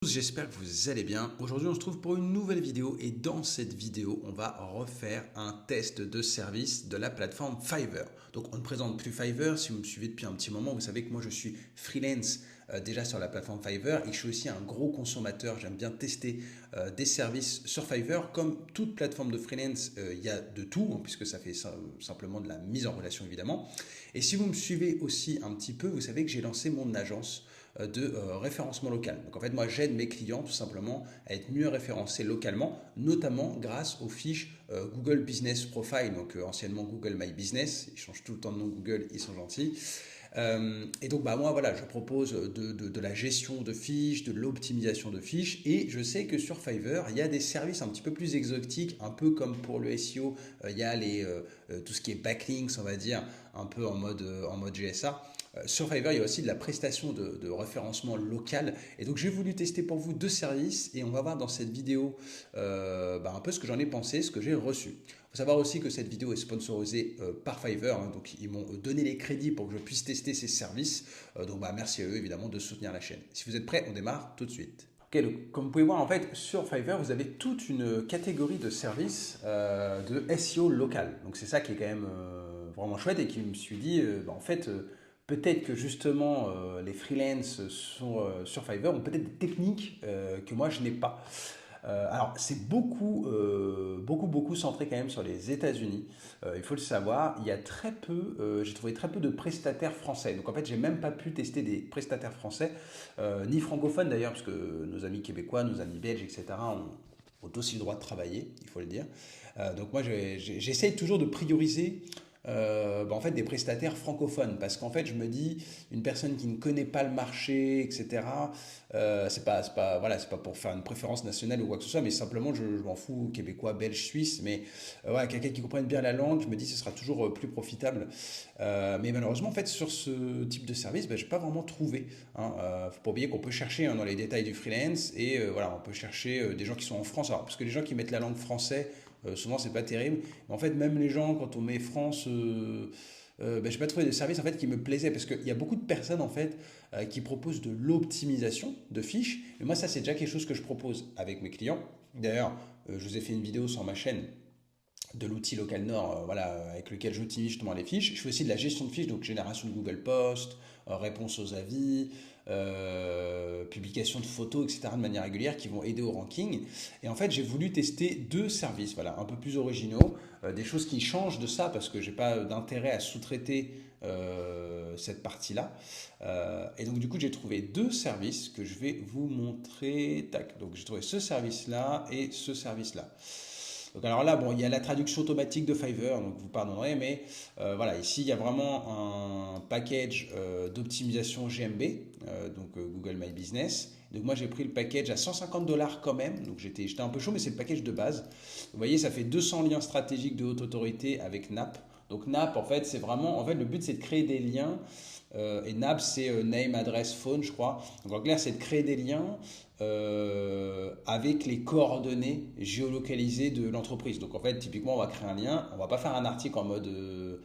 J'espère que vous allez bien. Aujourd'hui, on se trouve pour une nouvelle vidéo et dans cette vidéo, on va refaire un test de service de la plateforme Fiverr. Donc, on ne présente plus Fiverr. Si vous me suivez depuis un petit moment, vous savez que moi, je suis freelance déjà sur la plateforme Fiverr et que je suis aussi un gros consommateur. J'aime bien tester des services sur Fiverr. Comme toute plateforme de freelance, il y a de tout, hein, puisque ça fait simplement de la mise en relation, évidemment. Et si vous me suivez aussi un petit peu, vous savez que j'ai lancé mon agence de référencement local. Donc en fait, moi, j'aide mes clients tout simplement à être mieux référencés localement, notamment grâce aux fiches Google Business Profile, donc anciennement Google My Business. Ils changent tout le temps de nom Google, ils sont gentils. Et donc moi voilà, je propose de la gestion de fiches, de l'optimisation de fiches, et je sais que sur Fiverr, il y a des services un petit peu plus exotiques, un peu comme pour le SEO, il y a tout ce qui est backlinks, on va dire, un peu en mode GSA. Sur Fiverr, il y a aussi de la prestation de référencement local. Et donc, j'ai voulu tester pour vous deux services et on va voir dans cette vidéo un peu ce que j'en ai pensé, ce que j'ai reçu. Il faut savoir aussi que cette vidéo est sponsorisée par Fiverr. Hein, donc, ils m'ont donné les crédits pour que je puisse tester ces services. Donc, merci à eux, évidemment, de soutenir la chaîne. Si vous êtes prêts, on démarre tout de suite. Ok, donc comme vous pouvez voir, en fait, sur Fiverr, vous avez toute une catégorie de services de SEO local. Donc, c'est ça qui est quand même vraiment chouette et qui me suis dit, peut-être que justement les freelances sur Fiverr ont peut-être des techniques que moi je n'ai pas. Alors c'est beaucoup centré quand même sur les États-Unis. Il faut le savoir. Il y a très peu, j'ai trouvé très peu de prestataires français. Donc en fait j'ai même pas pu tester des prestataires français ni francophones d'ailleurs, parce que nos amis québécois, nos amis belges, etc. ont aussi le droit de travailler, il faut le dire. Donc moi j'essaye toujours de prioriser en fait des prestataires francophones parce qu'en fait je me dis une personne qui ne connaît pas le marché, etc. C'est pas pour faire une préférence nationale ou quoi que ce soit, mais simplement je m'en fous, québécois, belge, suisse, mais voilà, quelqu'un qui comprenne bien la langue, je me dis ce sera toujours plus profitable. Mais malheureusement en fait sur ce type de service, je n'ai pas vraiment trouvé, hein. Faut pas oublier qu'on peut chercher, hein, dans les détails du freelance, et voilà, on peut chercher des gens qui sont en France. Alors parce que les gens qui mettent la langue français, souvent c'est pas terrible. Mais en fait, même les gens, quand on met France, j'ai pas trouvé de service en fait qui me plaisait parce qu'il y a beaucoup de personnes en fait qui proposent de l'optimisation de fiches. Et moi, ça c'est déjà quelque chose que je propose avec mes clients. D'ailleurs, je vous ai fait une vidéo sur ma chaîne de l'outil Local Nord, voilà, avec lequel j'utilise justement les fiches. Je fais aussi de la gestion de fiches, donc génération de Google Post, réponse aux avis, publication de photos, etc. de manière régulière qui vont aider au ranking. Et en fait, j'ai voulu tester deux services, voilà, un peu plus originaux, des choses qui changent de ça parce que j'ai pas d'intérêt à sous-traiter cette partie-là. Et donc du coup, j'ai trouvé deux services que je vais vous montrer. Tac. Donc j'ai trouvé ce service-là et ce service-là. Donc alors là, bon, il y a la traduction automatique de Fiverr, donc vous pardonnerez, mais voilà, ici il y a vraiment un package d'optimisation GMB, Google My Business. Donc moi j'ai pris le package à 150 $ quand même, donc j'étais un peu chaud, mais c'est le package de base. Vous voyez, ça fait 200 liens stratégiques de haute autorité avec NAP. Donc NAP, en fait, c'est vraiment, en fait, le but c'est de créer des liens. Et NAP, c'est name, adresse, phone, je crois. Donc en clair, c'est de créer des liens avec les coordonnées géolocalisées de l'entreprise. Donc en fait, typiquement, on va créer un lien. On va pas faire un article en mode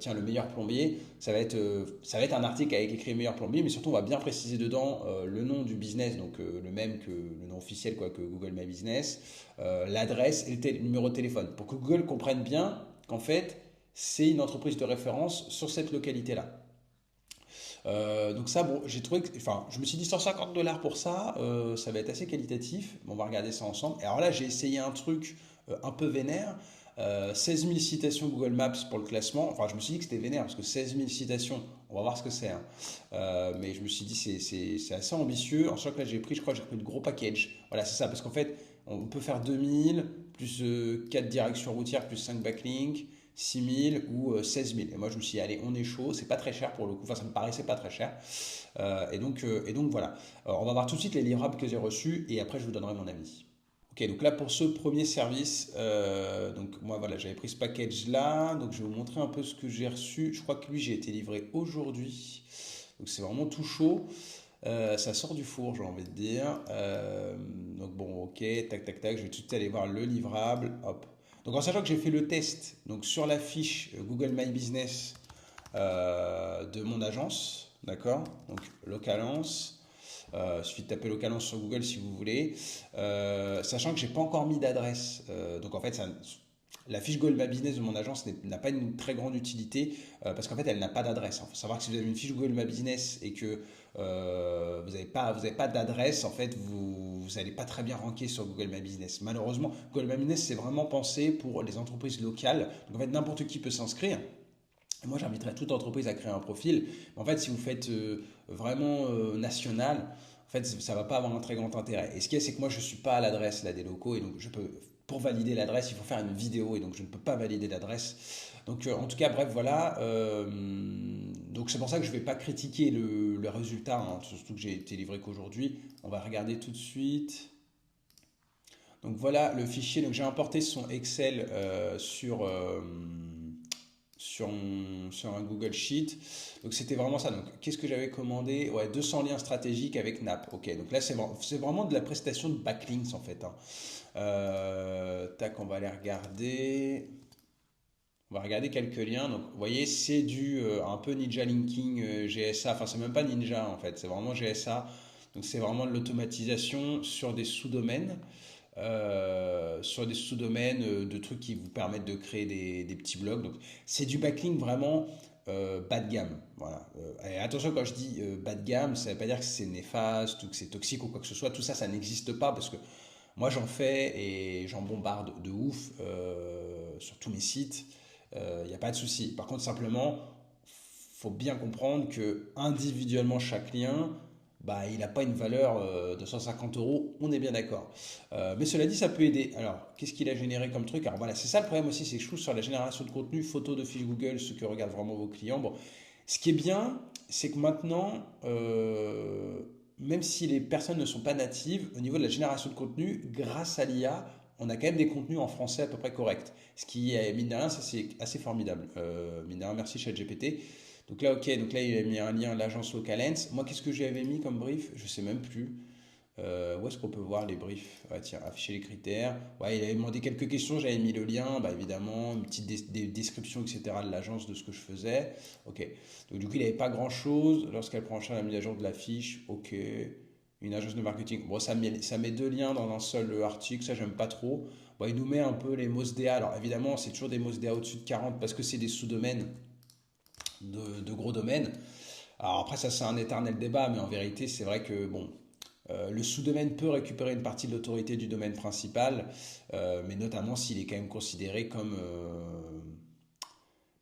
tiens, le meilleur plombier. Ça va être un article avec écrit meilleur plombier, mais surtout, on va bien préciser dedans le nom du business, donc le même que le nom officiel, quoi, que Google My Business, l'adresse et le numéro de téléphone. Pour que Google comprenne bien qu'en fait, c'est une entreprise de référence sur cette localité-là. Donc ça, bon, j'ai trouvé que, enfin, je me suis dit 150 $ pour ça, ça va être assez qualitatif. On va regarder ça ensemble. Et alors là, j'ai essayé un truc un peu vénère. 16 000 citations Google Maps pour le classement. Enfin, je me suis dit que c'était vénère parce que 16 000 citations, on va voir ce que c'est, hein. Mais je me suis dit c'est assez ambitieux. En sachant que là, je crois que j'ai pris le gros package. Voilà, c'est ça. Parce qu'en fait, on peut faire 2000 plus 4 directions routières plus 5 backlinks. 6 000 ou 16 000. Et moi, je me suis dit, allez, on est chaud, c'est pas très cher pour le coup, enfin, ça me paraissait pas très cher. Et donc voilà. Alors, on va voir tout de suite les livrables que j'ai reçus et après, je vous donnerai mon avis. Ok, donc là, pour ce premier service, donc moi, voilà, j'avais pris ce package-là, donc je vais vous montrer un peu ce que j'ai reçu. Je crois que lui, j'ai été livré aujourd'hui, donc c'est vraiment tout chaud. Ça sort du four, j'ai envie de dire. Donc bon, ok, tac, tac, tac, je vais tout de suite aller voir le livrable. Hop. Donc en sachant que j'ai fait le test donc sur la fiche Google My Business de mon agence, d'accord? Donc localance. Il suffit de taper Localence sur Google si vous voulez. Sachant que j'ai pas encore mis d'adresse. Donc en fait, la fiche Google My Business de mon agence n'a pas une très grande utilité parce qu'en fait, elle n'a pas d'adresse. Il faut savoir que si vous avez une fiche Google My Business et que vous n'avez pas d'adresse, en fait, vous n'allez pas très bien ranker sur Google My Business. Malheureusement, Google My Business, c'est vraiment pensé pour les entreprises locales. Donc en fait, n'importe qui peut s'inscrire. Et moi, j'inviterais toute entreprise à créer un profil. Mais en fait, si vous faites vraiment national, en fait, ça ne va pas avoir un très grand intérêt. Et ce qu'il y a, c'est que moi, je ne suis pas à l'adresse là, des locaux. Et donc, pour valider l'adresse, il faut faire une vidéo. Et donc, je ne peux pas valider l'adresse. Donc, en tout cas, bref, voilà. Donc, c'est pour ça que je ne vais pas critiquer le résultat, hein, surtout que j'ai été livré qu'aujourd'hui. On va regarder tout de suite. Donc, voilà le fichier. Donc, j'ai importé son Excel sur un Google Sheet. Donc c'était vraiment ça. Donc qu'est-ce que j'avais commandé? Ouais, 200 liens stratégiques avec Nap. Ok, donc là c'est vraiment de la prestation de backlinks en fait, hein. Tac, on va aller regarder. On va regarder quelques liens. Donc vous voyez, c'est du un peu Ninja Linking GSA. Enfin, c'est même pas Ninja en fait, c'est vraiment GSA. Donc c'est vraiment de l'automatisation sur des sous-domaines. De trucs qui vous permettent de créer des petits blogs. Donc, c'est du backlink vraiment bas de gamme. Voilà. Et attention, quand je dis bas de gamme, ça ne veut pas dire que c'est néfaste ou que c'est toxique ou quoi que ce soit. Tout ça, ça n'existe pas parce que moi, j'en fais et j'en bombarde de ouf sur tous mes sites. Il n'y a pas de souci. Par contre, simplement, faut bien comprendre que individuellement, chaque lien, bah, il n'a pas une valeur de 150 euros, on est bien d'accord. Mais cela dit, ça peut aider. Alors, qu'est-ce qu'il a généré comme truc? Alors voilà, c'est ça le problème aussi, c'est que je trouve sur la génération de contenu, photos de fiches Google, ce que regardent vraiment vos clients. Bon, ce qui est bien, c'est que maintenant, même si les personnes ne sont pas natives, au niveau de la génération de contenu, grâce à l'IA, on a quand même des contenus en français à peu près corrects. Ce qui est, mine de rien, ça c'est assez formidable. Mine de rien, merci ChatGPT. Donc là, ok, donc là il a mis un lien à l'agence Localens. Moi, qu'est-ce que j'avais mis comme brief? Je sais même plus. Où est-ce qu'on peut voir les briefs? Ah, tiens, afficher les critères. Ouais, il avait demandé quelques questions, j'avais mis le lien, bah, évidemment, une petite description, etc. de l'agence, de ce que je faisais. Ok. Donc du coup, il n'avait pas grand-chose. Lorsqu'elle prend en charge la mise à jour de la fiche, ok. Une agence de marketing. Bon, ça met deux liens dans un seul article, ça j'aime pas trop. Bon, il nous met un peu les MOSDA. Alors évidemment, c'est toujours des MOSDA au-dessus de 40 parce que c'est des sous-domaines de gros domaines. Alors après, ça c'est un éternel débat, mais en vérité, c'est vrai que bon, le sous-domaine peut récupérer une partie de l'autorité du domaine principal, mais notamment s'il est quand même considéré comme,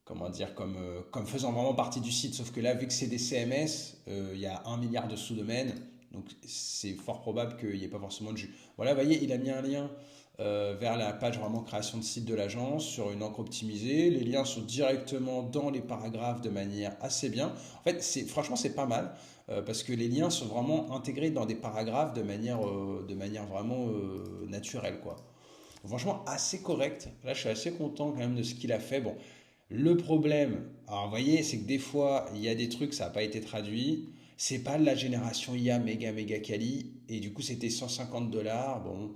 comment dire, comme faisant vraiment partie du site. Sauf que là, vu que c'est des CMS, il y a 1 milliard de sous-domaines, donc c'est fort probable qu'il n'y ait pas forcément de jus. Voilà, vous voyez, il a mis un lien vers la page vraiment création de site de l'agence sur une encre optimisée. Les liens sont directement dans les paragraphes de manière assez bien. En fait, franchement, c'est pas mal parce que les liens sont vraiment intégrés dans des paragraphes de manière vraiment naturelle, quoi. Donc, franchement, assez correct. Là, je suis assez content quand même de ce qu'il a fait. Bon, le problème, alors vous voyez, c'est que des fois, il y a des trucs, ça n'a pas été traduit. C'est pas de la génération IA méga méga quali. Et du coup, c'était 150 dollars. Bon,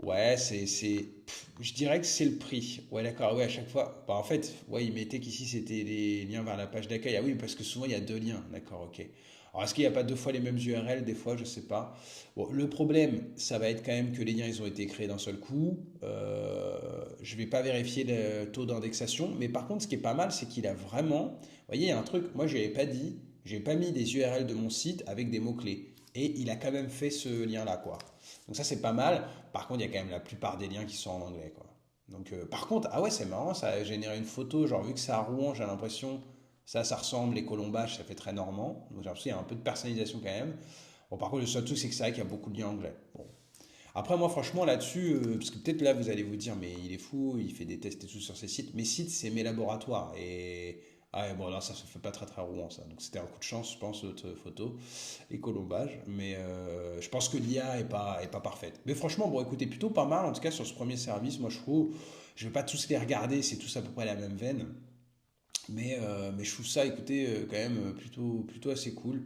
ouais, je dirais que c'est le prix. Ouais, d'accord, ouais, à chaque fois. Bah, en fait, ouais, il mettait qu'ici c'était les liens vers la page d'accueil. Ah oui, parce que souvent il y a deux liens. D'accord, ok. Alors, est-ce qu'il n'y a pas deux fois les mêmes URL, des fois, je sais pas. Bon, le problème, ça va être quand même que les liens, ils ont été créés d'un seul coup. Je vais pas vérifier le taux d'indexation, mais par contre, ce qui est pas mal, c'est qu'il a vraiment. Vous voyez, il y a un truc, moi, je n'avais pas dit, j'ai pas mis des URL de mon site avec des mots-clés. Et il a quand même fait ce lien-là, quoi. Donc ça, c'est pas mal. Par contre, il y a quand même la plupart des liens qui sont en anglais, quoi. Donc, par contre, ah ouais, c'est marrant, ça a généré une photo. Genre, vu que c'est à Rouen, j'ai l'impression, ça ressemble, les colombages, ça fait très normand. Donc, j'ai l'impression qu'il y a un peu de personnalisation quand même. Bon, par contre, le seul truc, c'est que c'est vrai qu'il y a beaucoup de liens anglais. Bon. Après, moi, franchement, là-dessus, parce que peut-être là, vous allez vous dire, mais il est fou, il fait des tests et tout sur ses sites. Mes sites, c'est mes laboratoires. Et ah ouais, bon, là, ça se fait pas très très Rouen, ça. Donc, c'était un coup de chance, je pense, votre photo et colombage. Mais je pense que l'IA est pas parfaite. Mais franchement, bon, écoutez, plutôt pas mal, en tout cas, sur ce premier service. Moi, je trouve, je vais pas tous les regarder, c'est tous à peu près la même veine. Mais je trouve ça, écoutez, quand même plutôt assez cool.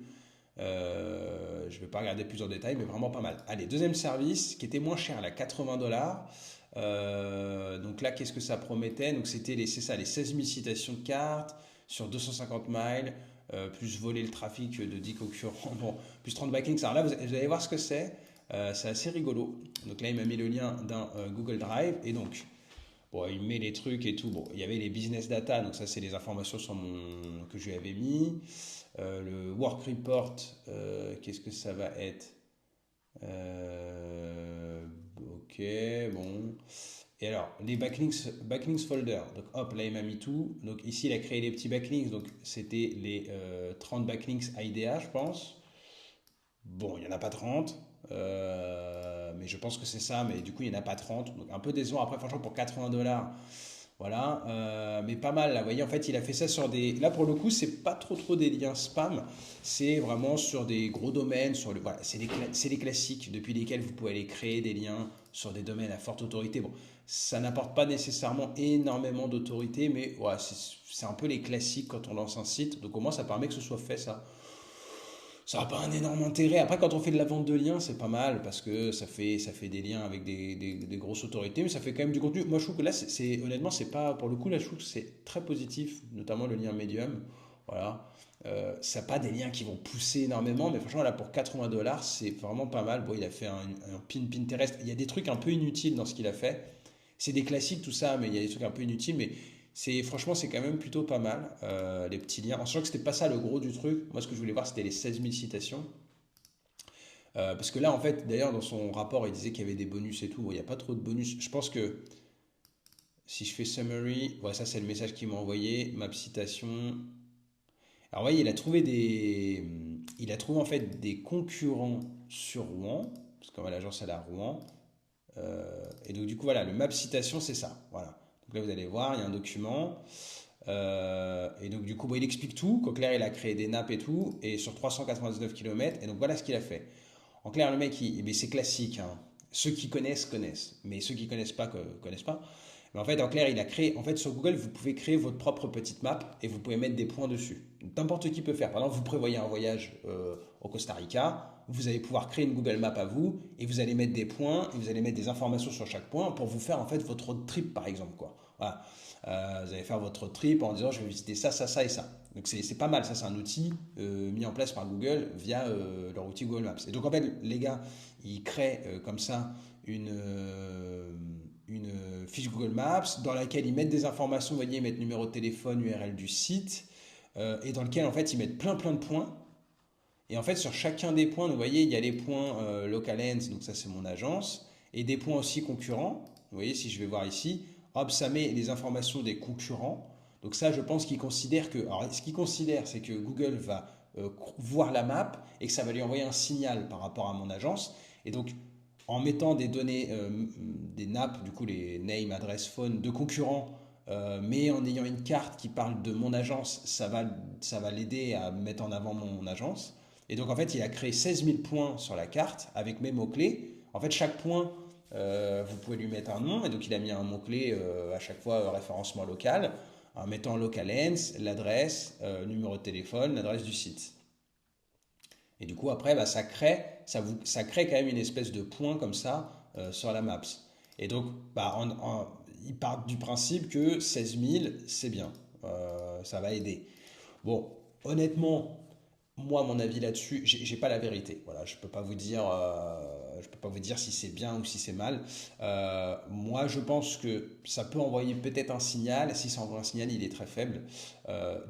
Je ne vais pas regarder plus en détail, mais vraiment pas mal. Allez, deuxième service qui était moins cher, là, 80 dollars. Donc là, qu'est-ce que ça promettait? Donc c'est ça, les 16 000 citations de cartes sur 250 miles. plus voler le trafic de 10 concurrents, bon, plus 30 backlinks. Alors là, vous allez voir ce que c'est. C'est assez rigolo. Donc là, il m'a mis le lien d'un Google Drive. Et donc, bon, il met les trucs et tout. Bon, il y avait les business data. Donc ça, c'est les informations que je lui avais mis. Le work report, qu'est-ce que ça va être? Ok, bon. Et alors, les backlinks folder. Donc hop, là, il m'a mis tout. Donc ici, il a créé les petits backlinks. Donc c'était les 30 backlinks IDA, je pense. Bon, il n'y en a pas 30. Mais je pense que c'est ça. Mais du coup, il n'y en a pas 30. Donc un peu décevant. Après, franchement, pour 80 $, voilà. Mais pas mal, là. Vous voyez, en fait, il a fait ça sur des. Là, pour le coup, c'est pas trop des liens spam. C'est vraiment sur des gros domaines. Voilà, c'est les classiques depuis lesquels vous pouvez aller créer des liens sur des domaines à forte autorité. Bon, ça n'apporte pas nécessairement énormément d'autorité, mais voilà, c'est un peu les classiques quand on lance un site. Donc, au moins, ça permet que ce soit fait, ça. Ça n'a pas un énorme intérêt. Après, quand on fait de la vente de liens, c'est pas mal parce que ça fait des liens avec des grosses autorités, mais ça fait quand même du contenu. Moi, je trouve que là, honnêtement, c'est pas, pour le coup, là, je trouve que c'est très positif, notamment le lien Medium. Voilà. Ça n'a pas des liens qui vont pousser énormément, mais franchement, là, pour 80 $, c'est vraiment pas mal. Bon, il a fait un pin Pinterest. Il y a des trucs un peu inutiles dans ce qu'il a fait. C'est des classiques, tout ça, mais il y a des trucs un peu inutiles, mais franchement, c'est quand même plutôt pas mal, les petits liens. En sachant que c'était pas ça le gros du truc. Moi, ce que je voulais voir, c'était les 16 000 citations. Parce que là, en fait, d'ailleurs, dans son rapport, il disait qu'il y avait des bonus et tout. Bon, il n'y a pas trop de bonus. Je pense que si je fais summary, voilà, ça c'est le message qu'il m'a envoyé, map citation. Alors, vous voyez, il a trouvé en fait des concurrents sur Rouen, parce que l'agence elle est à Rouen. Et donc, du coup, voilà, le map citation, c'est ça. Voilà. Donc là, vous allez voir, il y a un document. Et donc, du coup, bon, il explique tout. Qu'au clair, il a créé des nappes et tout, et sur 399 km. Et donc, voilà ce qu'il a fait. En clair, le mec, mais c'est classique, hein. Ceux qui connaissent, connaissent. Mais ceux qui connaissent pas, connaissent pas. Mais en fait, en clair, il a créé. En fait, sur Google, vous pouvez créer votre propre petite map et vous pouvez mettre des points dessus. N'importe qui peut faire. Par exemple, vous prévoyez un voyage au Costa Rica. Vous allez pouvoir créer une Google Map à vous et vous allez mettre des points et vous allez mettre des informations sur chaque point pour vous faire en fait votre road trip, par exemple, quoi. Voilà. Vous allez faire votre trip en disant je vais visiter ça, ça, ça et ça. Donc c'est pas mal, ça c'est un outil mis en place par Google via leur outil Google Maps. Et donc en fait les gars, ils créent comme ça une fiche Google Maps dans laquelle ils mettent des informations, vous voyez, ils mettent numéro de téléphone, URL du site, et dans lequel en fait ils mettent plein de points. Et en fait sur chacun des points, vous voyez, il y a les points Localens, donc ça c'est mon agence, et des points aussi concurrents. Vous voyez, si je vais voir ici, hop, ça met les informations des concurrents. Donc ça, je pense qu'il considère que... Alors, ce qu'il considère, c'est que Google va voir la map et que ça va lui envoyer un signal par rapport à mon agence. Et donc, en mettant des données, des nappes, du coup, les name, adresse, phone de concurrents, mais en ayant une carte qui parle de mon agence, ça va l'aider à mettre en avant mon agence. Et donc, en fait, il a créé 16 000 points sur la carte avec mes mots-clés. En fait, chaque point... vous pouvez lui mettre un nom, et donc il a mis un mot-clé à chaque fois référencement local, en mettant localens, l'adresse, numéro de téléphone, l'adresse du site. Et du coup, après, bah, ça crée quand même une espèce de point comme ça sur la Maps. Et donc, bah, il part du principe que 16 000, c'est bien. Ça va aider. Bon, honnêtement, moi, mon avis là-dessus, j'ai pas la vérité. Voilà, je peux pas vous dire, si c'est bien ou si c'est mal. Moi, je pense que ça peut envoyer peut-être un signal. Si ça envoie un signal, il est très faible.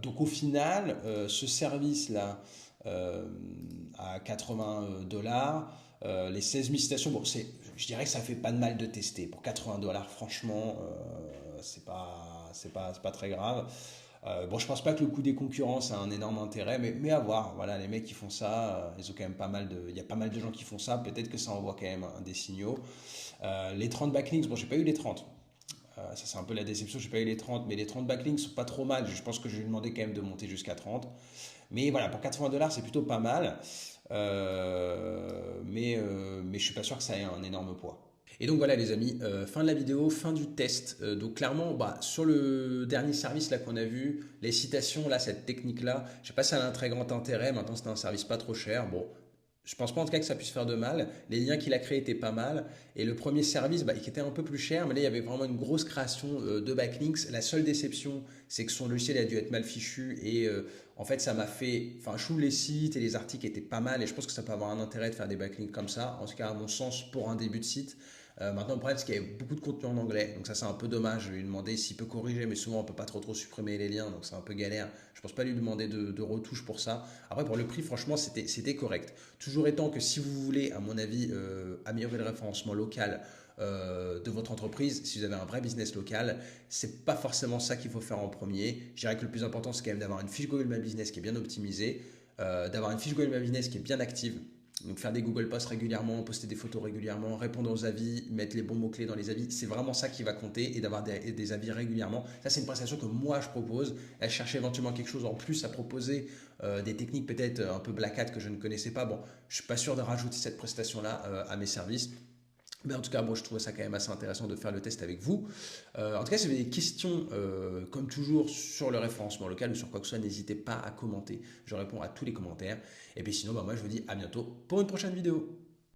Donc, au final, ce service-là, à 80 $, les 16 000 citations, bon, je dirais que ça fait pas de mal de tester. Pour 80 $, franchement, c'est pas très grave. Bon, je pense pas que le coût des concurrences a un énorme intérêt, mais à voir. Voilà, les mecs qui font ça, ils ont quand même il y a pas mal de gens qui font ça. Peut-être que ça envoie quand même des signaux. Les 30 backlinks, bon, j'ai pas eu les 30. Ça, c'est un peu la déception, j'ai pas eu les 30, mais les 30 backlinks sont pas trop mal. Je pense que je lui ai demandé quand même de monter jusqu'à 30. Mais voilà, pour 80 $, c'est plutôt pas mal. Mais je suis pas sûr que ça ait un énorme poids. Et donc voilà les amis, fin de la vidéo, fin du test. Donc clairement, bah, sur le dernier service là qu'on a vu, les citations, là, cette technique-là, je sais pas si elle a un très grand intérêt. Maintenant, c'est un service pas trop cher. Bon, Je pense pas en tout cas que ça puisse faire de mal. Les liens qu'il a créés étaient pas mal. Et le premier service, qui était un peu plus cher, mais là, il y avait vraiment une grosse création de backlinks. La seule déception, c'est que son logiciel a dû être mal fichu. Et en fait, ça m'a fait. Enfin, je trouve les sites et les articles étaient pas mal. Et je pense que ça peut avoir un intérêt de faire des backlinks comme ça. En tout cas, à mon sens, pour un début de site. Maintenant, le problème, c'est qu'il y avait beaucoup de contenu en anglais. Donc, ça, c'est un peu dommage. Je vais lui demander s'il peut corriger. Mais souvent, on peut pas trop supprimer les liens. Donc, c'est un peu galère. Je pense pas lui demander de retouches pour ça. Après, pour le prix, franchement, c'était correct. Toujours étant que si vous voulez, à mon avis, améliorer le référencement local de votre entreprise, si vous avez un vrai business local, c'est pas forcément ça qu'il faut faire en premier. Je dirais que le plus important, c'est quand même d'avoir une fiche Google My Business qui est bien optimisée, d'avoir une fiche Google My Business qui est bien active. Donc faire des Google Posts régulièrement, poster des photos régulièrement, répondre aux avis, mettre les bons mots-clés dans les avis, c'est vraiment ça qui va compter et d'avoir des avis régulièrement. Ça, c'est une prestation que moi, je propose. Elle cherche éventuellement quelque chose en plus à proposer, des techniques peut-être un peu black hat que je ne connaissais pas. Bon, je ne suis pas sûr de rajouter cette prestation-là à mes services. Mais en tout cas, moi, je trouvais ça quand même assez intéressant de faire le test avec vous. En tout cas, si vous avez des questions, comme toujours, sur le référencement local ou sur quoi que ce soit, n'hésitez pas à commenter. Je réponds à tous les commentaires. Et puis sinon, moi, je vous dis à bientôt pour une prochaine vidéo.